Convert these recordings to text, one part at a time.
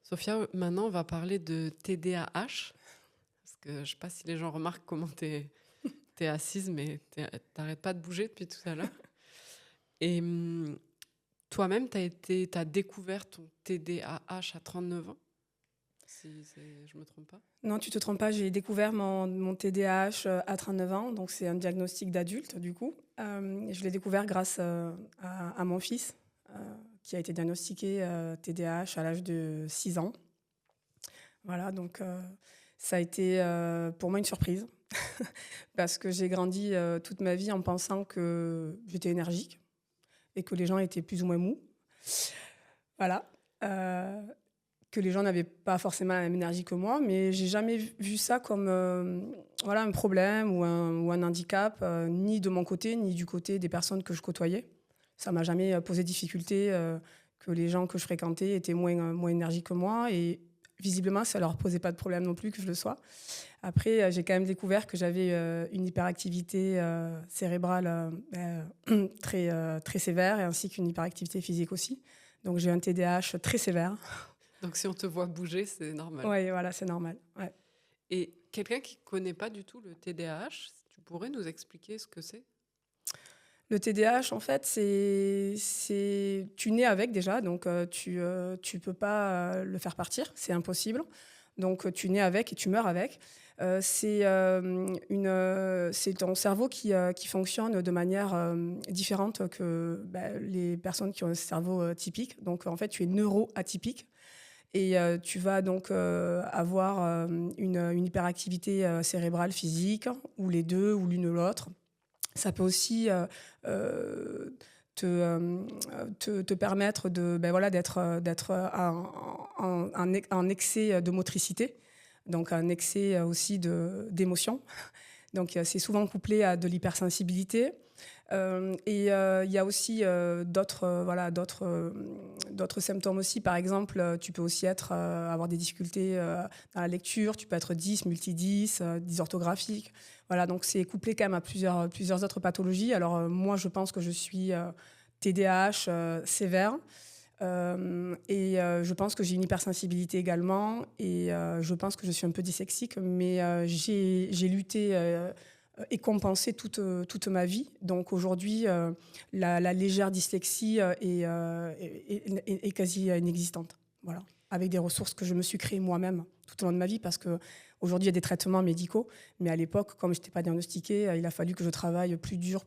Sophia, maintenant, on va parler de TDAH. Parce que je ne sais pas si les gens remarquent comment t'es assise, mais t'arrêtes pas de bouger depuis tout à l'heure. Et toi-même, t'as découvert ton TDAH à 39 ans, si je me trompe pas. Non, tu te trompes pas, j'ai découvert mon TDAH à 39 ans, donc c'est un diagnostic d'adulte du coup. Je l'ai découvert grâce à mon fils qui a été diagnostiqué TDAH à l'âge de 6 ans. Voilà, donc ça a été pour moi une surprise parce que j'ai grandi toute ma vie en pensant que j'étais énergique et que les gens étaient plus ou moins mous. Voilà. Que les gens n'avaient pas forcément la même énergie que moi, mais j'ai jamais vu ça comme voilà, un problème ou un handicap, ni de mon côté, ni du côté des personnes que je côtoyais. Ça m'a jamais posé difficulté que les gens que je fréquentais étaient moins énergiques que moi, et visiblement, ça leur posait pas de problème non plus que je le sois. Après, j'ai quand même découvert que j'avais une hyperactivité cérébrale très sévère, et ainsi qu'une hyperactivité physique aussi. Donc j'ai un TDAH très sévère. Donc si on te voit bouger, c'est normal. Oui, voilà, c'est normal. Ouais. Et quelqu'un qui connaît pas du tout le TDAH, tu pourrais nous expliquer ce que c'est? Le TDAH, en fait, tu nais avec déjà, donc tu peux pas le faire partir, c'est impossible. Donc tu nais avec et tu meurs avec. C'est ton cerveau qui fonctionne de manière différente que les personnes qui ont un cerveau typique. Donc en fait, tu es neuroatypique. Et tu vas donc avoir une hyperactivité cérébrale physique, ou les deux, ou l'une ou l'autre. Ça peut aussi euh, te permettre voilà, d'être en excès de motricité, donc un excès aussi d'émotion. Donc c'est souvent couplé à de l'hypersensibilité. Il y a aussi d'autres symptômes aussi. Par exemple, tu peux aussi avoir des difficultés dans la lecture, tu peux être 10, multi-10, dysorthographique. Voilà, donc c'est couplé quand même à plusieurs autres pathologies. Alors moi, je pense que je suis TDAH sévère. Je pense que j'ai une hypersensibilité également, et je pense que je suis un peu dyslexique, mais j'ai lutté et compensé toute ma vie. Donc aujourd'hui, la légère dyslexie est quasi inexistante. Voilà. Avec des ressources que je me suis créées moi-même tout au long de ma vie, parce qu'aujourd'hui, il y a des traitements médicaux, mais à l'époque, comme je n'étais pas diagnostiquée, il a fallu que je travaille plus dur,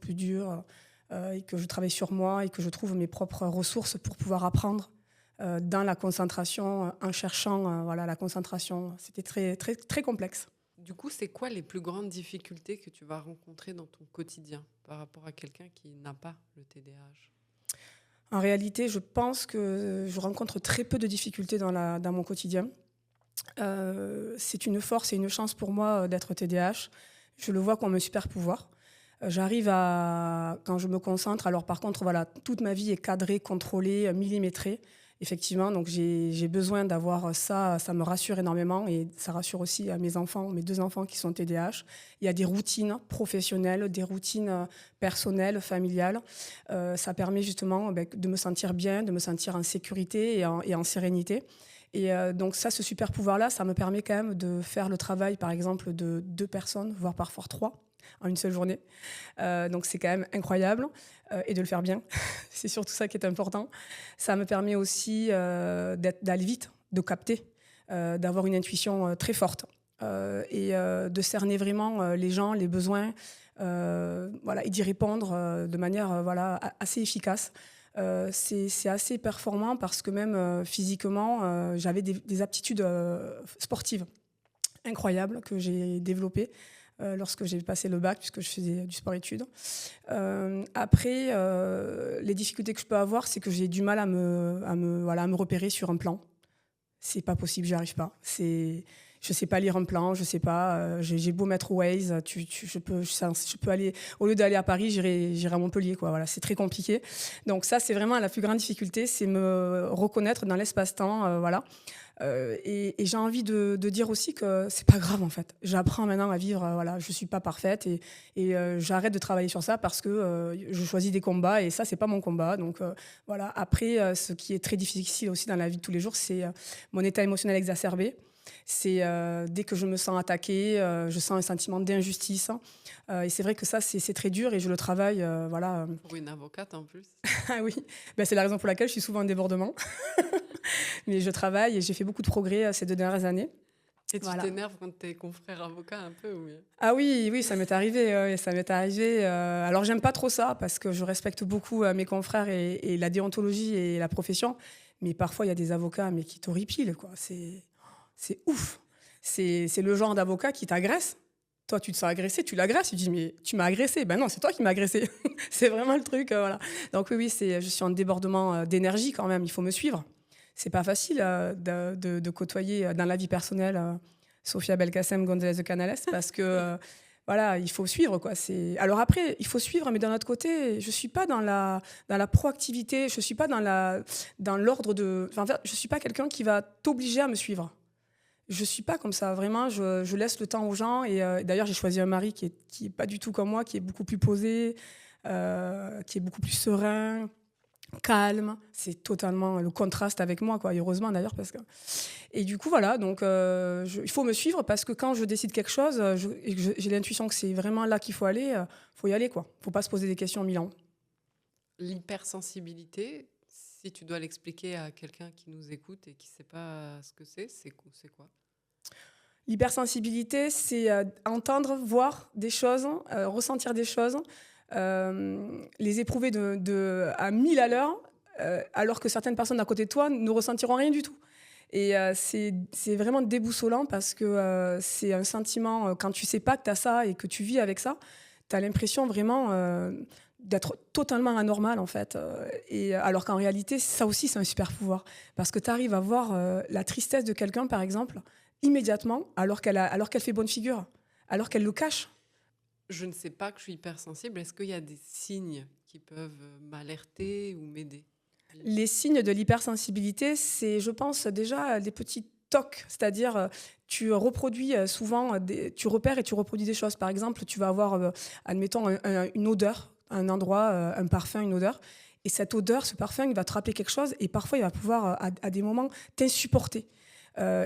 et que je travaille sur moi et que je trouve mes propres ressources pour pouvoir apprendre dans la concentration, en cherchant voilà, la concentration. C'était très, très, très complexe. Du coup, c'est quoi les plus grandes difficultés que tu vas rencontrer dans ton quotidien par rapport à quelqu'un qui n'a pas le TDAH? En réalité, je pense que je rencontre très peu de difficultés dans mon quotidien. C'est une force et une chance pour moi d'être TDAH. Je le vois comme un super pouvoir. J'arrive à, quand je me concentre, alors par contre, voilà, toute ma vie est cadrée, contrôlée, millimétrée. Effectivement, donc j'ai besoin d'avoir ça, ça me rassure énormément, et ça rassure aussi à mes enfants, mes deux enfants qui sont TDAH. Il y a des routines professionnelles, des routines personnelles, familiales. Ça permet justement de me sentir bien, de me sentir en sécurité et en sérénité. Et donc ça, ce super pouvoir-là, ça me permet quand même de faire le travail, par exemple, de 2 personnes, voire parfois 3, en une seule journée. Donc c'est quand même incroyable, et de le faire bien. C'est surtout ça qui est important. Ça me permet aussi d'aller vite, de capter, d'avoir une intuition très forte, et de cerner vraiment les gens, les besoins, voilà, et d'y répondre de manière voilà, assez efficace. C'est assez performant parce que même physiquement, j'avais des aptitudes sportives incroyables que j'ai développées lorsque j'ai passé le bac, puisque je faisais du sport-études. Après, les difficultés que je peux avoir, c'est que j'ai du mal voilà, à me repérer sur un plan. C'est pas possible, j'y arrive pas. Je sais pas lire un plan, je sais pas. J'ai beau mettre Waze, je peux aller, au lieu d'aller à Paris, j'irai à Montpellier, quoi. Voilà, c'est très compliqué. Donc ça, c'est vraiment la plus grande difficulté, c'est me reconnaître dans l'espace-temps, voilà. Et j'ai envie de dire aussi que c'est pas grave en fait. J'apprends maintenant à vivre, voilà, je suis pas parfaite et j'arrête de travailler sur ça parce que je choisis des combats et ça c'est pas mon combat. Donc voilà. Après, ce qui est très difficile aussi dans la vie de tous les jours, c'est mon état émotionnel exacerbé. C'est dès que je me sens attaquée, je sens un sentiment d'injustice. Et c'est vrai que ça, c'est très dur et je le travaille. Voilà. Pour une avocate en plus. Ah oui, ben, c'est la raison pour laquelle je suis souvent en débordement. Mais je travaille et j'ai fait beaucoup de progrès ces 2 dernières années. Et tu Voilà. t'énerves quand tes confrères avocats un peu ou... Ah oui, oui, ça m'est arrivé. Ça m'est arrivé. Alors, j'aime pas trop ça parce que je respecte beaucoup mes confrères et la déontologie et la profession. Mais parfois, il y a des avocats mais qui t'horripilent, quoi. C'est ouf. C'est le genre d'avocat qui t'agresse. Toi, tu te sens agressé, tu l'agresses. Tu dis, mais tu m'as agressé. Ben non, c'est toi qui m'as agressé. C'est vraiment le truc. Voilà. Donc oui, je suis en débordement d'énergie quand même. Il faut me suivre. C'est pas facile de côtoyer dans la vie personnelle Sofia Belkacem González de Canales parce que voilà, il faut suivre, quoi. Alors après, il faut suivre, mais d'un autre côté, je suis pas dans la proactivité, je suis pas dans l'ordre de. Enfin, en fait, je suis pas quelqu'un qui va t'obliger à me suivre. Je suis pas comme ça, vraiment. Je laisse le temps aux gens et d'ailleurs, j'ai choisi un mari qui est pas du tout comme moi, qui est beaucoup plus posé, qui est beaucoup plus serein, calme. C'est totalement le contraste avec moi, quoi. Et heureusement d'ailleurs parce que. Et du coup voilà, donc il faut me suivre parce que quand je décide quelque chose, et que j'ai l'intuition que c'est vraiment là qu'il faut aller, faut y aller, quoi. Faut pas se poser des questions 1000 ans. L'hypersensibilité, si tu dois l'expliquer à quelqu'un qui nous écoute et qui ne sait pas ce que c'est quoi? L'hypersensibilité, c'est entendre, voir des choses, ressentir des choses, les éprouver à 1000 à l'heure, alors que certaines personnes à côté de toi ne ressentiront rien du tout. Et c'est vraiment déboussolant parce que c'est un sentiment, quand tu sais pas que tu as ça et que tu vis avec ça, tu as l'impression vraiment d'être totalement anormal en fait. Et alors qu'en réalité, ça aussi, c'est un super pouvoir. Parce que tu arrives à voir la tristesse de quelqu'un, par exemple, immédiatement, alors qu'elle fait bonne figure, alors qu'elle le cache. Je ne sais pas que je suis hypersensible. Est-ce qu'il y a des signes qui peuvent m'alerter ou m'aider? Les signes de l'hypersensibilité, c'est, je pense, déjà des petits tocs, c'est-à-dire tu reproduis souvent, tu repères et tu reproduis des choses. Par exemple, tu vas avoir, admettons, une odeur, un endroit, un parfum, une odeur. Et cette odeur, ce parfum, il va te rappeler quelque chose et parfois, il va pouvoir, à des moments, t'insupporter.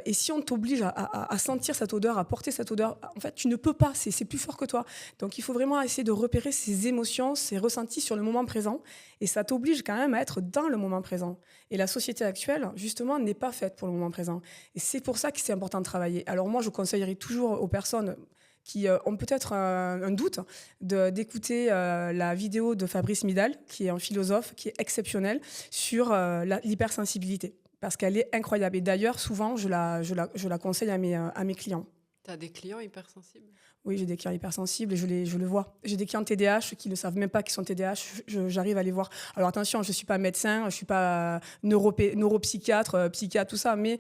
Et si on t'oblige à sentir cette odeur, à porter cette odeur, en fait, tu ne peux pas, c'est plus fort que toi. Donc, il faut vraiment essayer de repérer ses émotions, ses ressentis sur le moment présent. Et ça t'oblige quand même à être dans le moment présent. Et la société actuelle, justement, n'est pas faite pour le moment présent. Et c'est pour ça que c'est important de travailler. Alors moi, je conseillerais toujours aux personnes qui ont peut-être un doute, d'écouter la vidéo de Fabrice Midal, qui est un philosophe, qui est exceptionnel, sur l'hypersensibilité. Parce qu'elle est incroyable. Et d'ailleurs, souvent, je la conseille à mes clients. Tu as des clients hypersensibles? Oui, j'ai des clients hypersensibles et je le vois. J'ai des clients TDAH qui ne savent même pas qu'ils sont TDAH. J'arrive à les voir. Alors attention, je ne suis pas médecin, je ne suis pas neuropsychiatre, psychiatre, tout ça. Mais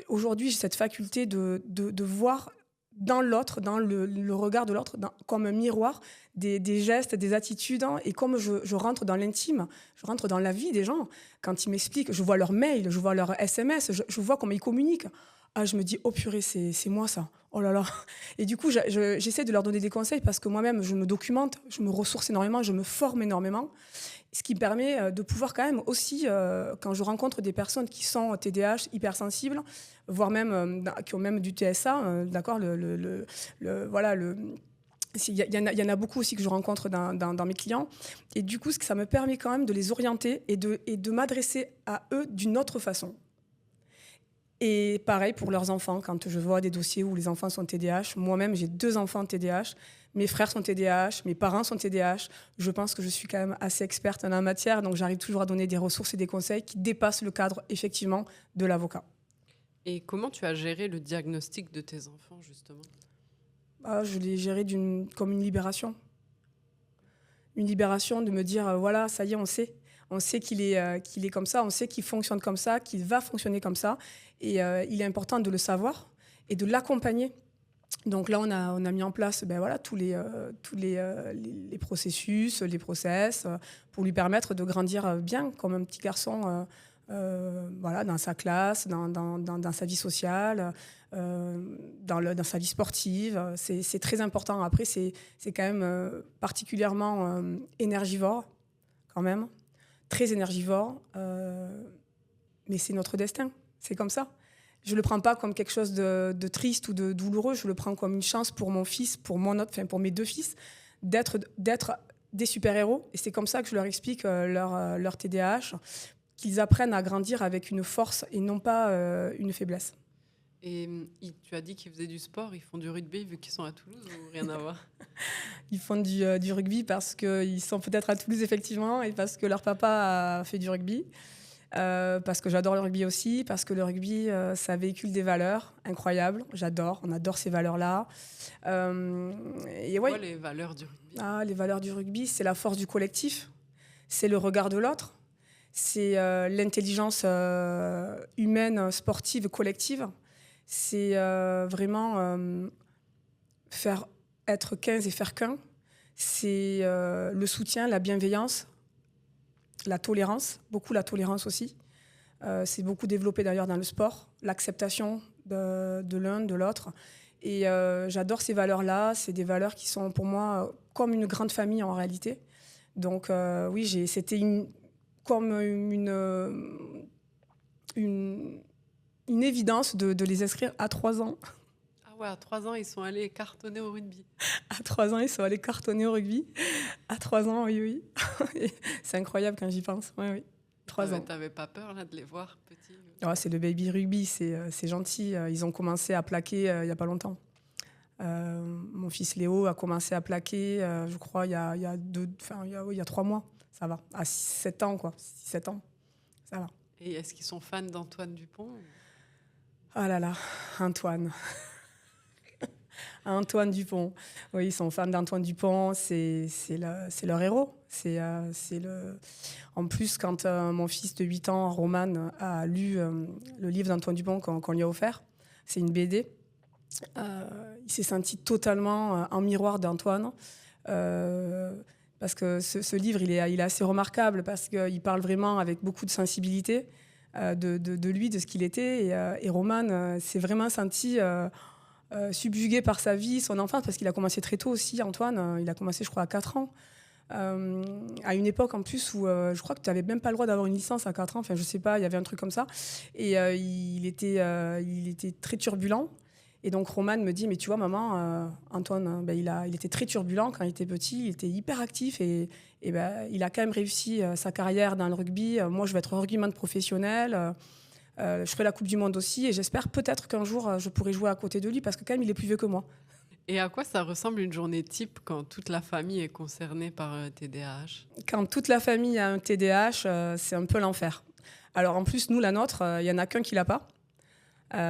aujourd'hui, j'ai cette faculté de voir dans l'autre, dans le regard de l'autre, comme un miroir, des gestes, des attitudes. Et comme je rentre dans l'intime, je rentre dans la vie des gens. Quand ils m'expliquent, je vois leurs mails, je vois leurs SMS, je vois comment ils communiquent. Ah, je me dis, oh purée, c'est moi ça. Oh là là. Et du coup, j'essaie de leur donner des conseils parce que moi-même, je me documente, je me ressource énormément, je me forme énormément. Ce qui me permet de pouvoir quand même aussi, quand je rencontre des personnes qui sont TDAH, hypersensibles, voire même qui ont même du TSA, d'accord, voilà, il y en a beaucoup aussi que je rencontre dans mes clients. Et du coup, ça me permet quand même de les orienter et de m'adresser à eux d'une autre façon. Et pareil pour leurs enfants, quand je vois des dossiers où les enfants sont TDAH, moi-même j'ai 2 enfants TDAH, mes frères sont TDAH, mes parents sont TDAH, je pense que je suis quand même assez experte en la matière, donc j'arrive toujours à donner des ressources et des conseils qui dépassent le cadre effectivement de l'avocat. Et comment tu as géré le diagnostic de tes enfants justement? Je l'ai géré comme une libération. Une libération de me dire, voilà, ça y est, on sait. On sait qu'il est comme ça, on sait qu'il fonctionne comme ça, qu'il va fonctionner comme ça. Et il est important de le savoir. et de l'accompagner. Donc là, on a mis en place tous les processus, les process, pour lui permettre de grandir bien comme un petit garçon dans sa classe, dans sa vie sociale, dans sa vie sportive. C'est très important. Après, c'est quand même particulièrement énergivore, quand même, très énergivore. Mais c'est notre destin, c'est comme ça. Je ne le prends pas comme quelque chose de triste ou de douloureux, je le prends comme une chance pour mon fils, pour mes 2 fils, d'être des super-héros. Et c'est comme ça que je leur explique leur TDAH, qu'ils apprennent à grandir avec une force et non pas une faiblesse. Et tu as dit qu'ils faisaient du sport, ils font du rugby vu qu'ils sont à Toulouse ou rien à voir? Ils font du rugby parce qu'ils sont peut-être à Toulouse, effectivement, et parce que leur papa a fait du rugby. Parce que j'adore le rugby aussi, parce que le rugby, ça véhicule des valeurs incroyables. On adore ces valeurs-là. C'est quoi les valeurs du rugby? Les valeurs du rugby, c'est la force du collectif, c'est le regard de l'autre, c'est l'intelligence humaine, sportive, collective. C'est vraiment être 15 et faire qu'un. C'est le soutien, la bienveillance, la tolérance, beaucoup la tolérance aussi. C'est beaucoup développé d'ailleurs dans le sport, l'acceptation de l'un, de l'autre. Et j'adore ces valeurs-là. C'est des valeurs qui sont pour moi comme une grande famille en réalité. Donc oui, c'était comme une évidence de les inscrire à 3 ans. Ah ouais, à 3 ans, ils sont allés cartonner au rugby. À 3 ans, ils sont allés cartonner au rugby. À 3 ans, oui. C'est incroyable quand j'y pense. Oui, oui. 3 ans. T'avais pas peur là, de les voir petits? C'est le baby rugby, c'est gentil. Ils ont commencé à plaquer il n'y a pas longtemps. Mon fils Léo a commencé à plaquer, je crois, il y a 3 mois. Ça va. À 7 ans, quoi. 6-7 ans. Ça va. Et est-ce qu'ils sont fans d'Antoine Dupont? Ah là là, Antoine. Antoine Dupont. Oui, ils sont fans d'Antoine Dupont. C'est leur héros. En plus, quand mon fils de 8 ans, Roman, a lu le livre d'Antoine Dupont qu'on lui a offert, c'est une BD, il s'est senti totalement en miroir d'Antoine. Parce que ce livre, il est assez remarquable parce qu'il parle vraiment avec beaucoup de sensibilité de lui, de ce qu'il était. Et Roman s'est vraiment senti subjugué par sa vie, son enfance, parce qu'il a commencé très tôt aussi, Antoine. Il a commencé, je crois, à 4 ans. À une époque en plus où je crois que tu n'avais même pas le droit d'avoir une licence à 4 ans. Enfin, je sais pas, il y avait un truc comme ça. Et il était très turbulent. Et donc Roman me dit, mais tu vois maman, Antoine, il était très turbulent quand il était petit, il était hyper actif et il a quand même réussi sa carrière dans le rugby. Moi, je vais être rugbyman professionnel. Je ferai la Coupe du Monde aussi et j'espère peut-être qu'un jour je pourrai jouer à côté de lui parce que quand même il est plus vieux que moi. Et à quoi ça ressemble une journée type quand toute la famille est concernée par un TDAH? Quand toute la famille a un TDAH, c'est un peu l'enfer. Alors en plus, nous, la nôtre, il n'y en a qu'un qui l'a pas.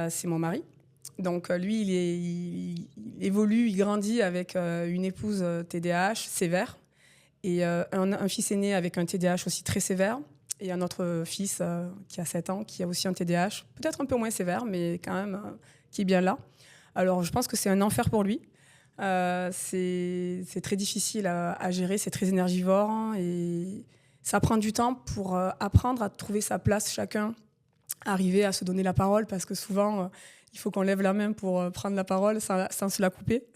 C'est mon mari. Donc lui, il évolue, il grandit avec une épouse TDAH sévère et un fils aîné avec un TDAH aussi très sévère et un autre fils qui a 7 ans qui a aussi un TDAH, peut-être un peu moins sévère, mais quand même qui est bien là. Alors je pense que c'est un enfer pour lui. C'est très difficile à gérer, c'est très énergivore hein, et ça prend du temps pour apprendre à trouver sa place chacun, arriver à se donner la parole parce que souvent... il faut qu'on lève la main pour prendre la parole sans se la couper.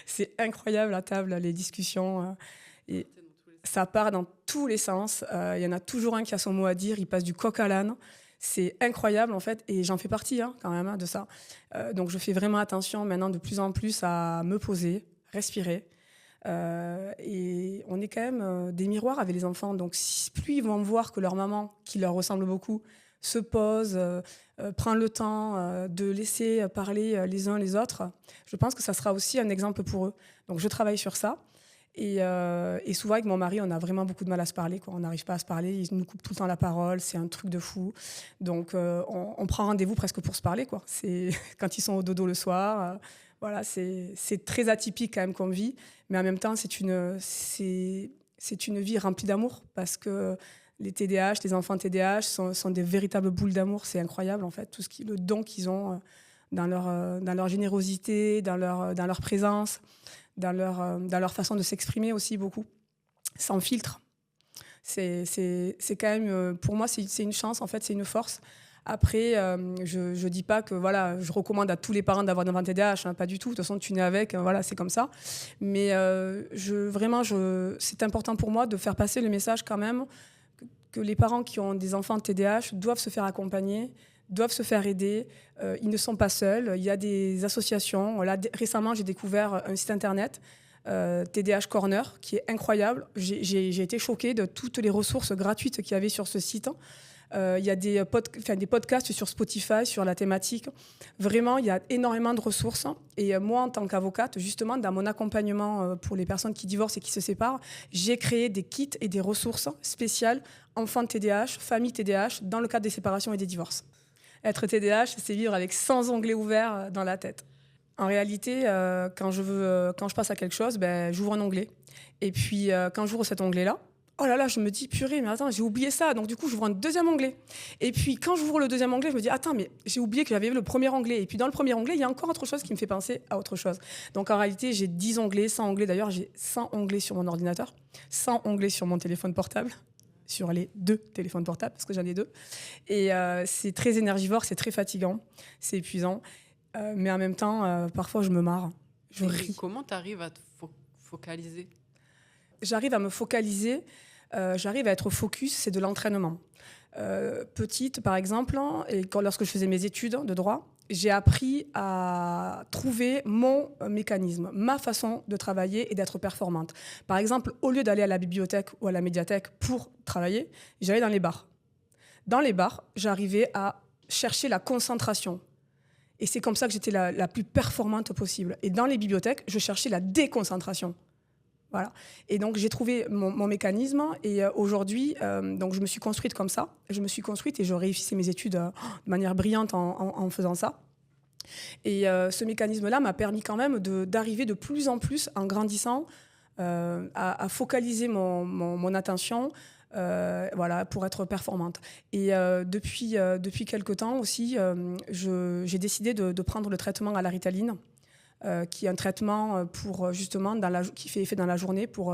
C'est incroyable à table, les discussions. Et ça part dans tous les sens. Il y en a toujours un qui a son mot à dire. Il passe du coq à l'âne. C'est incroyable, en fait. Et j'en fais partie, quand même, de ça. Donc, je fais vraiment attention maintenant de plus en plus à me poser, respirer. Et on est quand même des miroirs avec les enfants. Donc, plus ils vont voir que leur maman, qui leur ressemble beaucoup, se pose, prend le temps de laisser parler les uns les autres, je pense que ça sera aussi un exemple pour eux. Donc je travaille sur ça. Et souvent avec mon mari, on a vraiment beaucoup de mal à se parler, quoi. On n'arrive pas à se parler, il nous coupe tout le temps la parole, c'est un truc de fou. Donc on prend rendez-vous presque pour se parler, quoi. C'est quand ils sont au dodo le soir. Voilà, c'est très atypique quand même comme vie. Mais en même temps, c'est une vie remplie d'amour parce que les TDAH, les enfants TDAH sont des véritables boules d'amour. C'est incroyable, en fait, le don qu'ils ont dans leur générosité, dans leur présence, dans leur façon de s'exprimer aussi beaucoup, sans filtre. C'est quand même, pour moi, c'est une chance, en fait, c'est une force. Après, je dis pas que voilà, je recommande à tous les parents d'avoir un enfant TDAH, hein, pas du tout. De toute façon, tu nais avec, voilà, c'est comme ça. Mais c'est important pour moi de faire passer le message quand même que les parents qui ont des enfants TDAH doivent se faire accompagner, doivent se faire aider. Ils ne sont pas seuls. Il y a des associations. Là, récemment, j'ai découvert un site internet, TDAH Corner, qui est incroyable. J'ai été choquée de toutes les ressources gratuites qu'il y avait sur ce site. Il y a des podcasts sur Spotify sur la thématique. Vraiment, il y a énormément de ressources. Et moi, en tant qu'avocate, justement, dans mon accompagnement pour les personnes qui divorcent et qui se séparent, j'ai créé des kits et des ressources spéciales enfants TDAH, famille TDAH, dans le cadre des séparations et des divorces. Être TDAH, c'est vivre avec 100 onglets ouverts dans la tête. En réalité, quand je passe à quelque chose, j'ouvre un onglet. Et puis, quand j'ouvre cet onglet-là, oh là là, je me dis, purée, mais attends, j'ai oublié ça. Donc, du coup, j'ouvre un deuxième onglet. Et puis, quand j'ouvre le deuxième onglet, je me dis, attends, mais j'ai oublié que j'avais le premier onglet. Et puis, dans le premier onglet, il y a encore autre chose qui me fait penser à autre chose. Donc, en réalité, j'ai 10 onglets, 100 onglets. D'ailleurs, j'ai 100 onglets sur mon ordinateur, 100 onglets sur mon téléphone portable, sur les 2 téléphones portables, parce que j'en ai 2. Et c'est très énergivore, c'est très fatigant, c'est épuisant. Mais en même temps, parfois, je me marre. Je ris. Comment tu arrives à te focaliser ? J'arrive à me focaliser, j'arrive à être focus, c'est de l'entraînement. Petite, par exemple, et lorsque je faisais mes études de droit, j'ai appris à trouver mon mécanisme, ma façon de travailler et d'être performante. Par exemple, au lieu d'aller à la bibliothèque ou à la médiathèque pour travailler, j'allais dans les bars. Dans les bars, j'arrivais à chercher la concentration. Et c'est comme ça que j'étais la plus performante possible. Et dans les bibliothèques, je cherchais la déconcentration. Voilà. Et donc, j'ai trouvé mon mécanisme. Et aujourd'hui, donc je me suis construite comme ça. Je me suis construite et je réussissais mes études de manière brillante en faisant ça. Et ce mécanisme-là m'a permis quand même d'arriver de plus en plus, en grandissant, à focaliser mon attention voilà, pour être performante. Et depuis quelque temps aussi, j'ai décidé de prendre le traitement à la Ritaline, qui est un traitement pour, justement, qui fait effet dans la journée pour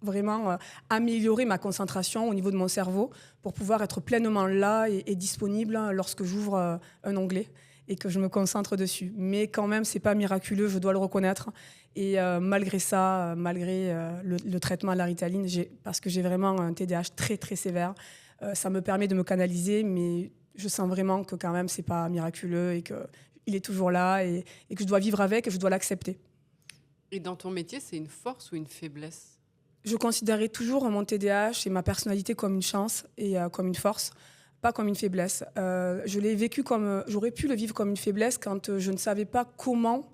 vraiment améliorer ma concentration au niveau de mon cerveau, pour pouvoir être pleinement là et disponible lorsque j'ouvre un onglet et que je me concentre dessus. Mais quand même, c'est pas miraculeux, je dois le reconnaître. Et malgré ça, malgré le traitement à la Ritaline, parce que j'ai vraiment un TDAH très, très sévère, ça me permet de me canaliser, mais je sens vraiment que quand même, c'est pas miraculeux et qu'il est toujours là et que je dois vivre avec et je dois l'accepter. Et dans ton métier, c'est une force ou une faiblesse ? Je considérais toujours mon TDAH et ma personnalité comme une chance et comme une force, pas comme une faiblesse. Je l'ai vécu j'aurais pu le vivre comme une faiblesse quand je ne savais pas comment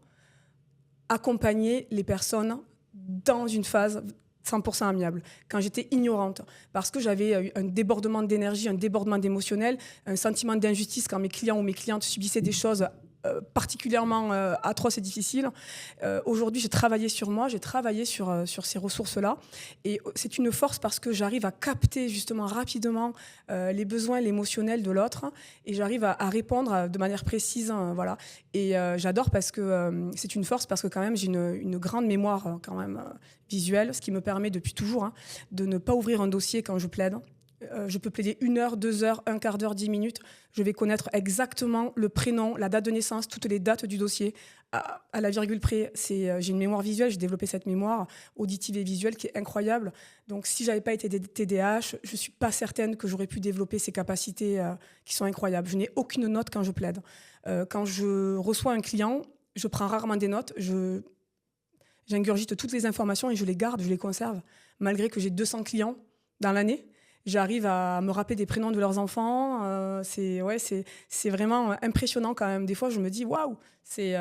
accompagner les personnes dans une phase 100% amiable, quand j'étais ignorante, parce que j'avais un débordement d'énergie, un débordement d'émotionnel, un sentiment d'injustice quand mes clients ou mes clientes subissaient des choses particulièrement atroces et difficiles. Aujourd'hui, j'ai travaillé sur moi, j'ai travaillé sur ces ressources-là. Et c'est une force parce que j'arrive à capter justement rapidement les besoins, l'émotionnel de l'autre. Et j'arrive à répondre de manière précise. Voilà. Et j'adore parce que c'est une force parce que quand même, j'ai une grande mémoire quand même visuelle, ce qui me permet depuis toujours de ne pas ouvrir un dossier quand je plaide. Je peux plaider 1 heure, 2 heures, un quart d'heure, 10 minutes. Je vais connaître exactement le prénom, la date de naissance, toutes les dates du dossier, à la virgule près. J'ai une mémoire visuelle, j'ai développé cette mémoire auditive et visuelle qui est incroyable. Donc, si je n'avais pas été TDAH, je ne suis pas certaine que j'aurais pu développer ces capacités qui sont incroyables. Je n'ai aucune note quand je plaide. Quand je reçois un client, je prends rarement des notes. J'ingurgite toutes les informations et je les garde, je les conserve. Malgré que j'ai 200 clients dans l'année, j'arrive à me rappeler des prénoms de leurs enfants. C'est vraiment impressionnant quand même. Des fois, je me dis, waouh, c'est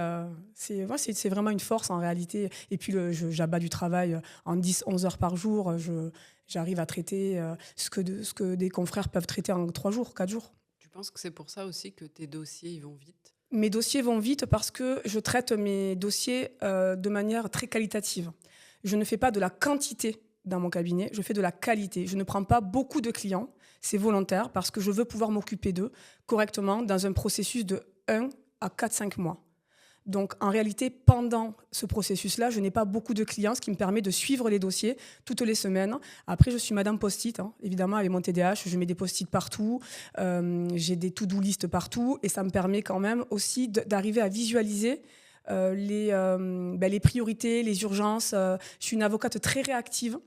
vraiment une force en réalité. Et puis, j'abats du travail en 10-11 heures par jour. J'arrive à traiter ce que des confrères peuvent traiter en 3 jours, 4 jours. Tu penses que c'est pour ça aussi que tes dossiers ils vont vite ? Mes dossiers vont vite parce que je traite mes dossiers de manière très qualitative. Je ne fais pas de la quantité dans mon cabinet, je fais de la qualité. Je ne prends pas beaucoup de clients, c'est volontaire parce que je veux pouvoir m'occuper d'eux correctement dans un processus de 1 à 4-5 mois. Donc, en réalité, pendant ce processus-là, je n'ai pas beaucoup de clients, ce qui me permet de suivre les dossiers toutes les semaines. Après, je suis madame post-it, évidemment, avec mon TDAH, je mets des post-it partout, j'ai des to-do list partout, et ça me permet quand même aussi d'arriver à visualiser les priorités, les urgences. Je suis une avocate très réactive,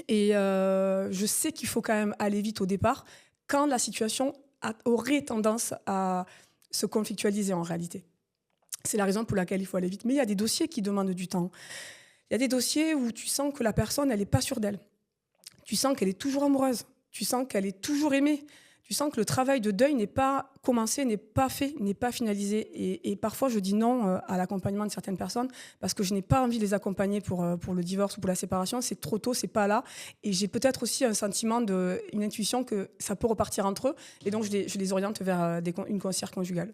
et je sais qu'il faut quand même aller vite au départ, quand la situation aurait tendance à se conflictualiser en réalité. C'est la raison pour laquelle il faut aller vite. Mais il y a des dossiers qui demandent du temps. Il y a des dossiers où tu sens que la personne, elle n'est pas sûre d'elle. Tu sens qu'elle est toujours amoureuse. Tu sens qu'elle est toujours aimée. Tu sens que le travail de deuil n'est pas commencé, n'est pas fait, n'est pas finalisé. Et parfois, je dis non à l'accompagnement de certaines personnes parce que je n'ai pas envie de les accompagner pour le divorce ou pour la séparation. C'est trop tôt, c'est pas là. Et j'ai peut-être aussi un sentiment, une intuition que ça peut repartir entre eux. Et donc, je les oriente vers une conseillère conjugale.